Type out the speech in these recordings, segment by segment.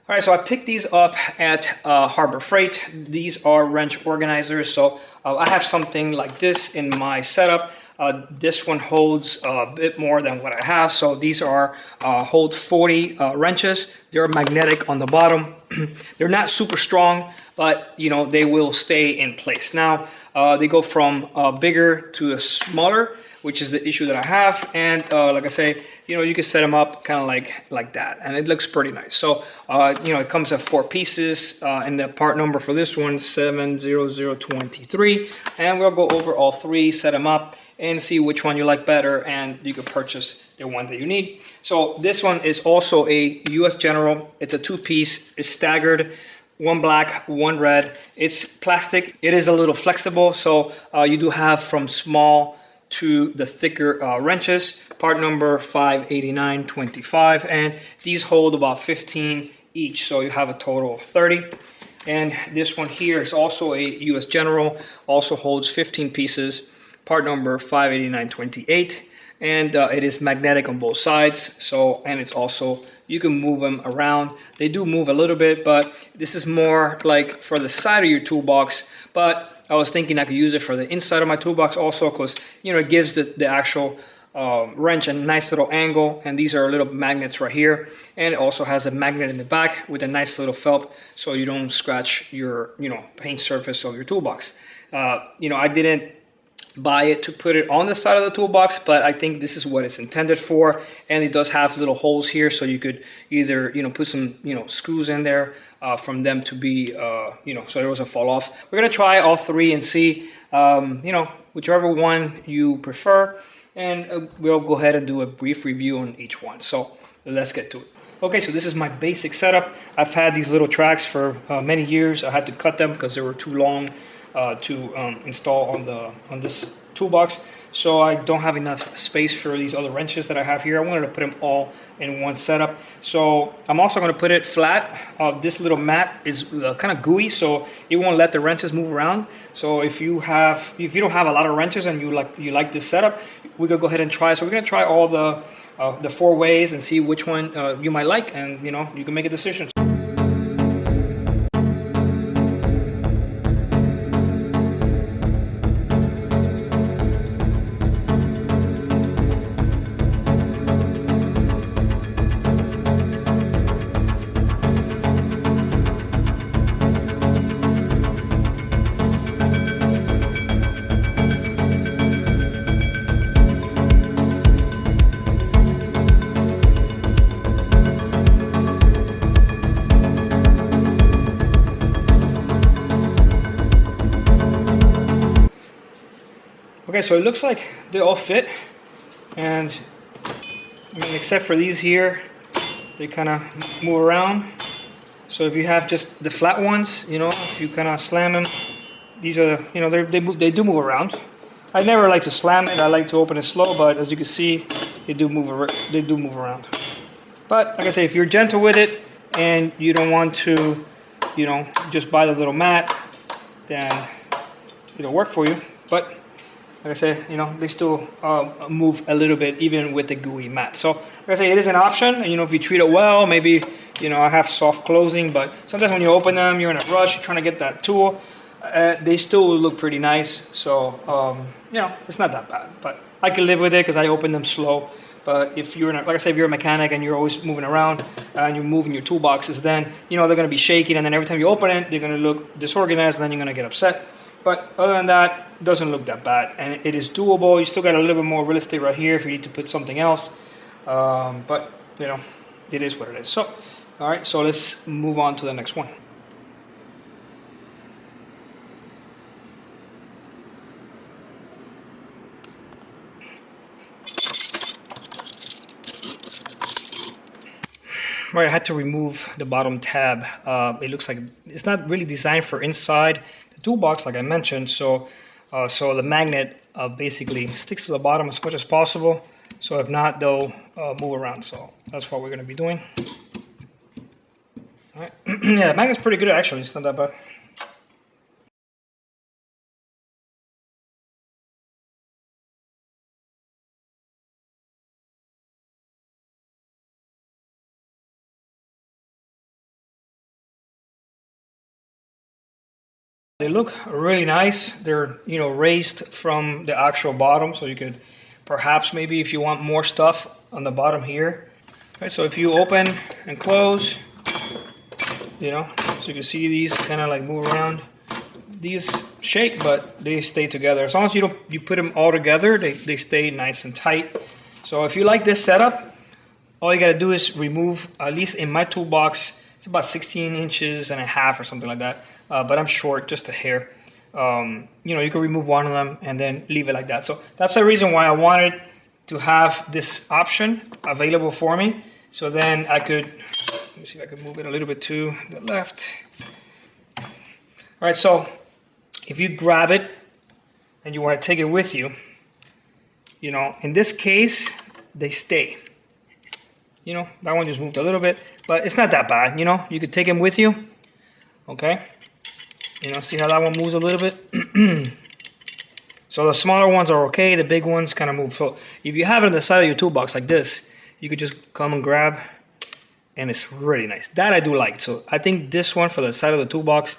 All right, so I picked these up at Harbor Freight. These are wrench organizers. So I have something like this in my setup. This one holds a bit more than what I have. So these are hold 40 wrenches. They're magnetic on the bottom. They're not super strong, but you know they will stay in place. Now they go from bigger to a smaller, which is the issue that I have. And like I say, you know, you can set them up kind of like that, and it looks pretty nice. So you know, it comes at 4 pieces, and the part number for this one 70023. And we'll go over all 3, set them up, and see which one you like better, and you can purchase the one that you need. So this one is also a US General. It's a 2-piece. It's staggered. 1 black, 1 red. It's plastic. It is a little flexible, so you do have from small to the thicker wrenches. Part number 58925, and these hold about 15 each, so you have a total of 30. And this one here is also a US General, also holds 15 pieces. Part number 58928, and it is magnetic on both sides. So, and it's also, you can move them around. They do move a little bit, but this is more like for the side of your toolbox. But I was thinking I could use it for the inside of my toolbox also, because you know it gives the actual wrench a nice little angle. And these are little magnets right here, and it also has a magnet in the back with a nice little felt, so you don't scratch your paint surface of your toolbox. You know, I didn't buy it to put it on the side of the toolbox, but I think this is what it's intended for. And it does have little holes here, so you could either put some screws in there from them to be so it doesn't fall off. We're gonna try all 3 and see whichever one you prefer, and we'll go ahead and do a brief review on each one. So let's get to it. Okay, so this is my basic setup. I've had these little tracks for many years. I had to cut them because they were too long to install on this toolbox, so I don't have enough space for these other wrenches that I have here. I wanted to put them all in one setup, so I'm also going to put it flat. This little mat is kind of gooey, so it won't let the wrenches move around. So if you don't have a lot of wrenches and you like this setup, we could go ahead and try. So we're going to try all the 4 ways and see which one you might like, and you can make a decision. Okay, so it looks like they all fit, and I mean, except for these here, they kind of move around. So if you have just the flat ones, if you kind of slam them, these are, they do move around. I never like to slam it. I like to open it slow, but as you can see, they do move around. But like I say, if you're gentle with it and you don't want to, just buy the little mat, then it'll work for you. But like I said, they still move a little bit even with the gooey mat. So like I say, it is an option. And if you treat it well, maybe, I have soft closing, but sometimes when you open them, you're in a rush, you're trying to get that tool. They still look pretty nice. So, it's not that bad, but I can live with it because I open them slow. But if you're like I said, if you're a mechanic and you're always moving around and you're moving your toolboxes, then, they're going to be shaking. And then every time you open it, they're going to look disorganized, and then you're going to get upset. But other than that, it doesn't look that bad, and it is doable. You still got a little bit more real estate right here if you need to put something else. But it is what it is. So, all right, so let's move on to the next one. Right, I had to remove the bottom tab. It looks like it's not really designed for inside the toolbox, like I mentioned. So the magnet basically sticks to the bottom as much as possible. So if not, they'll move around. So that's what we're going to be doing. All right. Yeah, the magnet's pretty good actually. It's not that bad. They look really nice. They're, you know, raised from the actual bottom, so you could perhaps maybe if you want more stuff on the bottom here. Okay, so if you open and close, you know, so you can see these kind of like move around. These shake, but they stay together. As long as you put them all together, they stay nice and tight. So if you like this setup, all you gotta do is remove, at least in my toolbox, it's about 16 inches and a half or something like that. But I'm short, just a hair. You know, you can remove one of them and then leave it like that. So that's the reason why I wanted to have this option available for me. So then I could, let me see if I can move it a little bit to the left. All right, so if you grab it and you want to take it with you, you know, in this case, they stay. You know, that one just moved a little bit, but it's not that bad, you know. You could take them with you, okay? You know, see how that one moves a little bit? So the smaller ones are okay, the big ones kind of move. So if you have it on the side of your toolbox like this, you could just come and grab, and it's really nice. That I do like. So I think this one for the side of the toolbox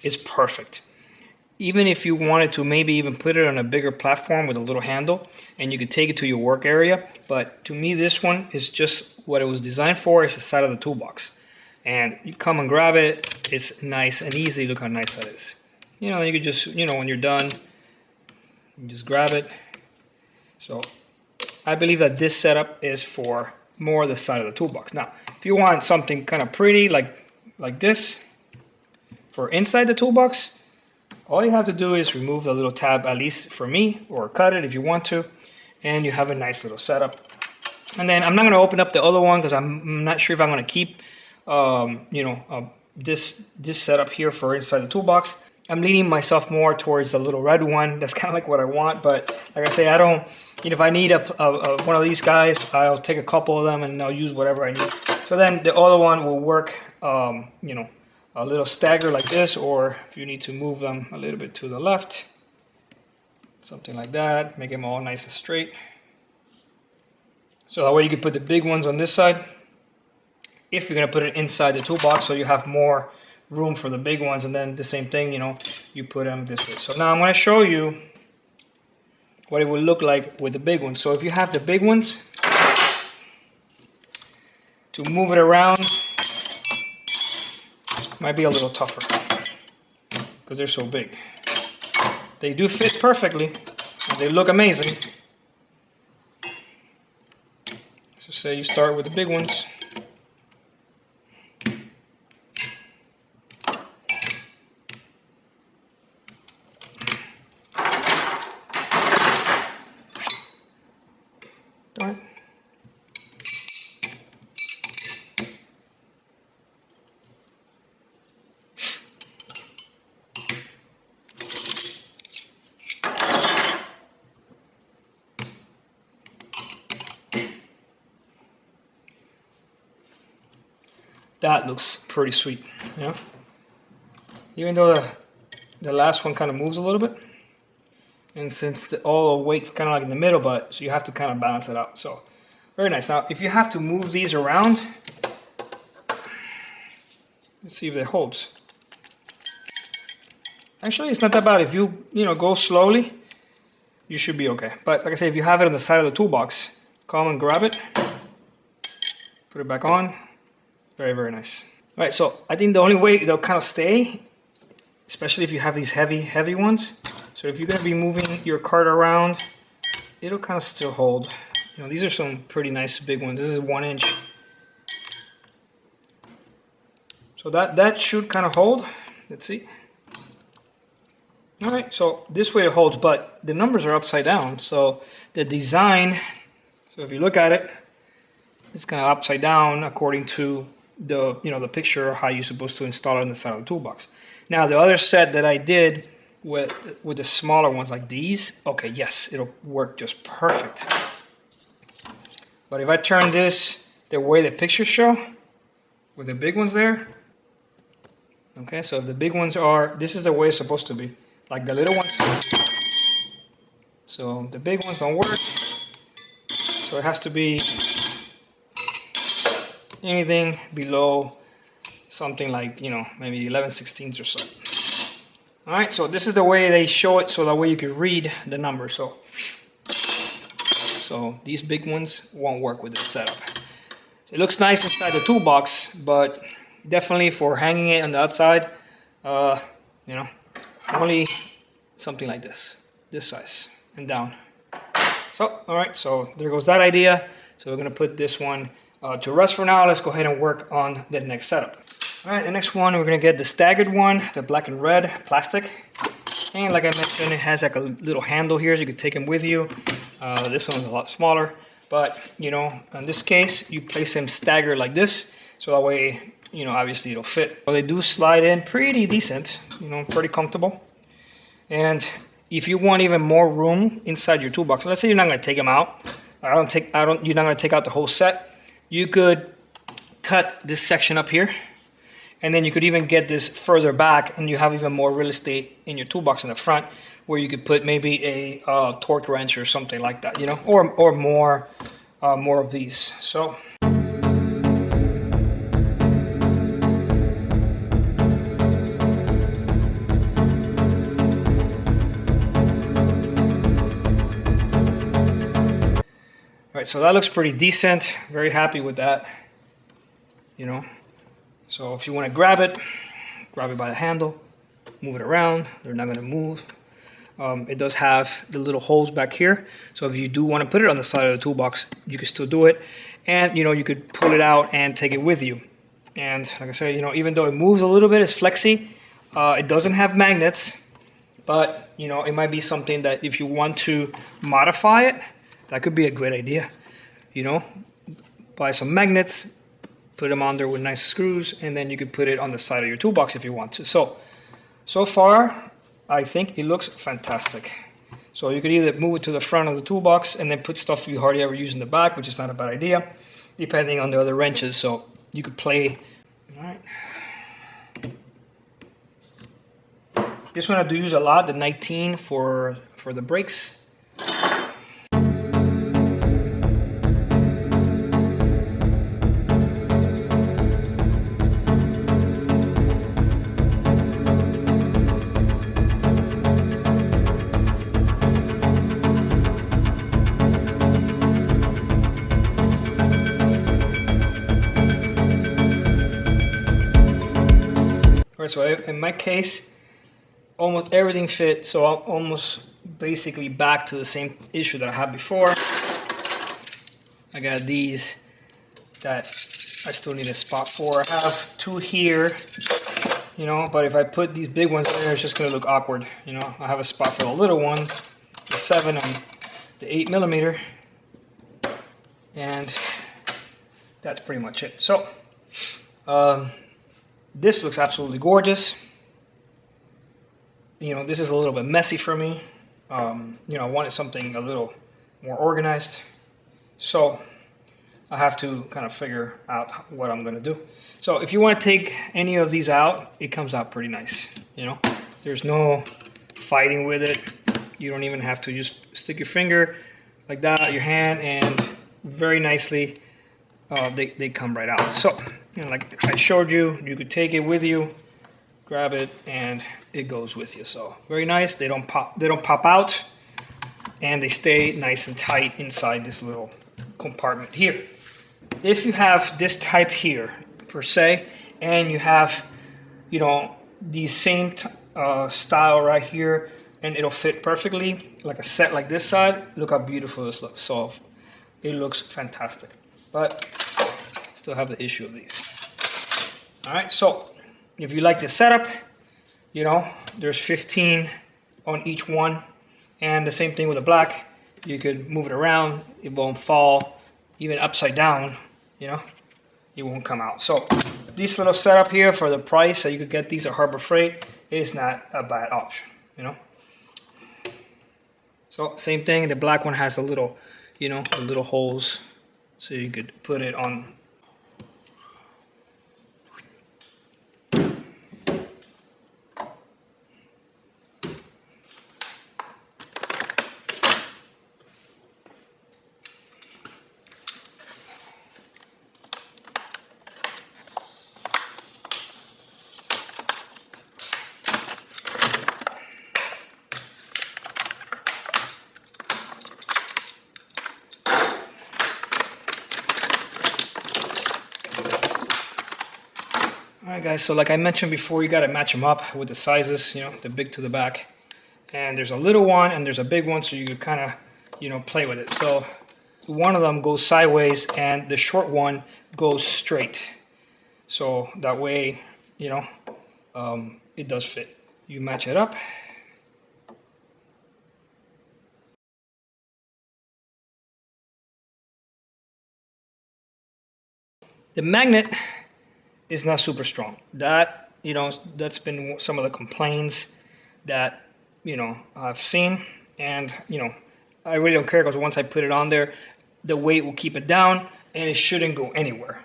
is perfect. Even if you wanted to maybe even put it on a bigger platform with a little handle and you could take it to your work area. But to me, this one is just what it was designed for. It's the side of the toolbox. And you come and grab it. It's nice and easy. Look how nice that is. You know, you could just, you know, when you're done, you just grab it. So I believe that this setup is for more the side of the toolbox. Now, if you want something kind of pretty like this for inside the toolbox, all you have to do is remove the little tab, at least for me, or cut it if you want to, and you have a nice little setup. And then I'm not going to open up the other one because I'm not sure if I'm going to keep, you know, this setup here for inside the toolbox. I'm leaning myself more towards the little red one. That's kind of like what I want, but like I say, I don't. You know, if I need one of these guys, I'll take a couple of them and I'll use whatever I need. So then the other one will work, you know, a little stagger like this, or if you need to move them a little bit to the left, something like that, make them all nice and straight. So that way you can put the big ones on this side if you're going to put it inside the toolbox, so you have more room for the big ones, and then the same thing, you know, you put them this way. So now I'm going to show you what it would look like with the big ones. So if you have the big ones, to move it around might be a little tougher because they're so big. They do fit perfectly and they look amazing. So say you start with the big ones. All right. That looks pretty sweet, you know? Even though the last one kind of moves a little bit, and since all the weight's kind of like in the middle, but so you have to kind of balance it out. So very nice. Now, if you have to move these around, let's see if it holds. Actually, it's not that bad. If you know, go slowly, you should be okay. But like I say, if you have it on the side of the toolbox, come and grab it, put it back on. Very, very nice. All right, so I think the only way they'll kind of stay, especially if you have these heavy ones. So if you're gonna be moving your cart around, it'll kind of still hold. You know, these are some pretty nice big ones. This is 1 inch. So that should kind of hold. Let's see. All right, so this way it holds, but the numbers are upside down. So the design, so if you look at it, it's kind of upside down according to the, you know, the picture, how you're supposed to install it on the side of the toolbox. Now the other set that I did with the smaller ones like these, okay, yes, it'll work just perfect. But if I turn this the way the pictures show, with the big ones there, okay, so the big ones are, this is the way it's supposed to be, like the little ones. So the big ones don't work, so it has to be anything below something like, you know, maybe 11/16 or so. All right, so this is the way they show it, so that way you can read the numbers. So these big ones won't work with this setup. So it looks nice inside the toolbox, but definitely for hanging it on the outside, you know, only something like this size and down. So, all right, so there goes that idea. So we're gonna put this one to rest for now. Let's go ahead and work on the next setup. All right, the next one, we're gonna get the staggered one, the black and red plastic. And like I mentioned, it has like a little handle here, so you can take them with you. This one's a lot smaller, but you know, in this case, you place them staggered like this, so that way, you know, obviously it'll fit. So they do slide in pretty decent, you know, pretty comfortable. And if you want even more room inside your toolbox, let's say you're not gonna take them out, you're not gonna take out the whole set, you could cut this section up here, and then you could even get this further back, and you have even more real estate in your toolbox in the front, where you could put maybe a torque wrench or something like that, you know, or more of these. So. All right, so that looks pretty decent. Very happy with that, you know. So if you want to grab it by the handle, move it around. They're not going to move. It does have the little holes back here. So if you do want to put it on the side of the toolbox, you can still do it. And, you know, you could pull it out and take it with you. And like I said, you know, even though it moves a little bit, it's flexy. It doesn't have magnets, but, you know, it might be something that if you want to modify it, that could be a great idea. You know, buy some magnets, put them on there with nice screws, and then you could put it on the side of your toolbox if you want to. So far, I think it looks fantastic. So you could either move it to the front of the toolbox and then put stuff you hardly ever use in the back, which is not a bad idea, depending on the other wrenches. So you could play. All right. This one I do use a lot, the 19 for the brakes. So in my case, almost everything fit, so I'm almost basically back to the same issue that I had before. I got these that I still need a spot for. I have two here, you know, but if I put these big ones there, it's just gonna look awkward, you know. I have a spot for the little one, the 7 and the 8mm, and that's pretty much it. So, this looks absolutely gorgeous. You know, this is a little bit messy for me. You know, I wanted something a little more organized. So I have to kind of figure out what I'm gonna do. So if you want to take any of these out, it comes out pretty nice. You know, there's no fighting with it. You don't even have to just stick your finger like that, your hand, and very nicely they come right out. So, you know, like I showed you, you could take it with you, grab it, and it goes with you. So very nice. They don't pop out, and they stay nice and tight inside this little compartment here. If you have this type here per se, and you have, you know, the same style right here, and it'll fit perfectly like a set like this side, look how beautiful this looks. So it looks fantastic, but still have the issue of these. All right, so if you like this setup, you know, there's 15 on each one, and the same thing with the black. You could move it around, it won't fall, even upside down, you know, it won't come out. So this little setup here, for the price that you could get these at Harbor Freight, is not a bad option, you know. So same thing, the black one has a little, you know, the little holes, so you could put it on. All right, guys, so like I mentioned before, you got to match them up with the sizes, you know, the big to the back. And there's a little one and there's a big one, so you could kind of, you know, play with it. So one of them goes sideways and the short one goes straight. So that way, you know, it does fit. You match it up. The magnet is not super strong. That, you know, that's been some of the complaints that, you know, I've seen. And, you know, I really don't care because once I put it on there, the weight will keep it down and it shouldn't go anywhere.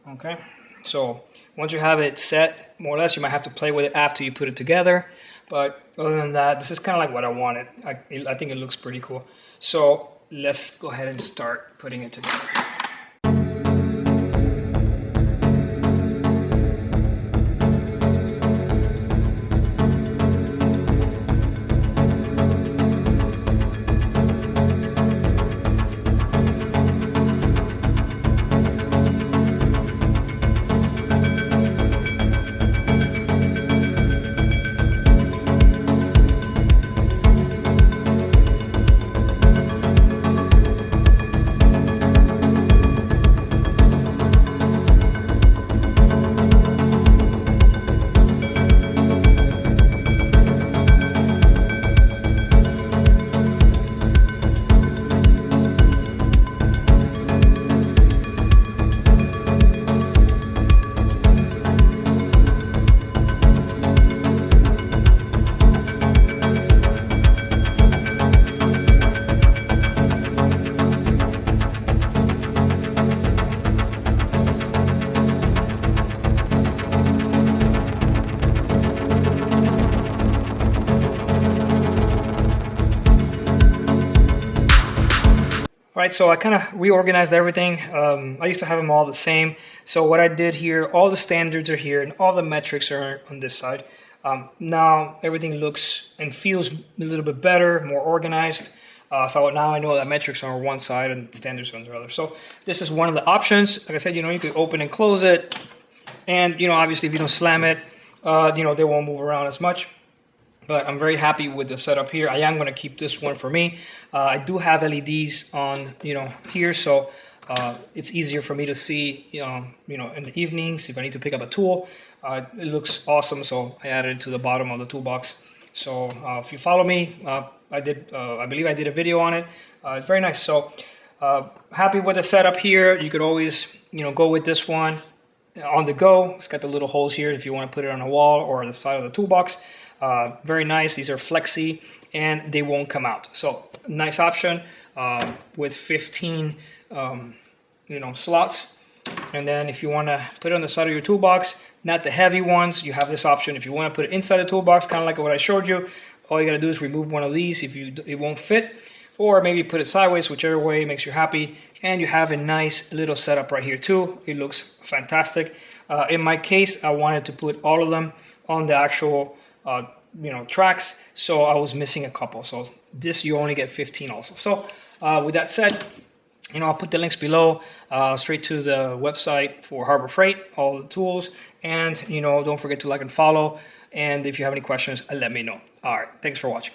Okay, so once you have it set, more or less, you might have to play with it after you put it together. But other than that, this is kind of like what I wanted. I think it looks pretty cool. So let's go ahead and start putting it together. Right, so I kind of reorganized everything. I used to have them all the same. So what I did here, all the standards are here and all the metrics are on this side. Now everything looks and feels a little bit better, more organized. So now I know that metrics are on one side and standards on the other. So this is one of the options. Like I said, you know, you could open and close it. And, you know, obviously if you don't slam it, you know, they won't move around as much. But I'm very happy with the setup here. I am going to keep this one for me. I do have LEDs on, you know, here, so it's easier for me to see, you know, in the evenings if I need to pick up a tool. It looks awesome, so I added it to the bottom of the toolbox. So if you follow me, I believe I did a video on it. It's very nice. So happy with the setup here. You could always, you know, go with this one on the go. It's got the little holes here if you want to put it on a wall or the side of the toolbox. Very nice. These are flexi and they won't come out. So nice option with 15 you know, slots. And then if you want to put it on the side of your toolbox, not the heavy ones, you have this option. If you want to put it inside the toolbox, kind of like what I showed you, all you got to do is remove one of these if it won't fit, or maybe put it sideways, whichever way makes you happy. And you have a nice little setup right here too. It looks fantastic. In my case, I wanted to put all of them on the actual you know, tracks, so I was missing a couple. So this you only get 15 also. So with that said, you know, I'll put the links below straight to the website for Harbor Freight, all the tools, and you know, don't forget to like and follow. And if you have any questions, let me know. All right, thanks for watching.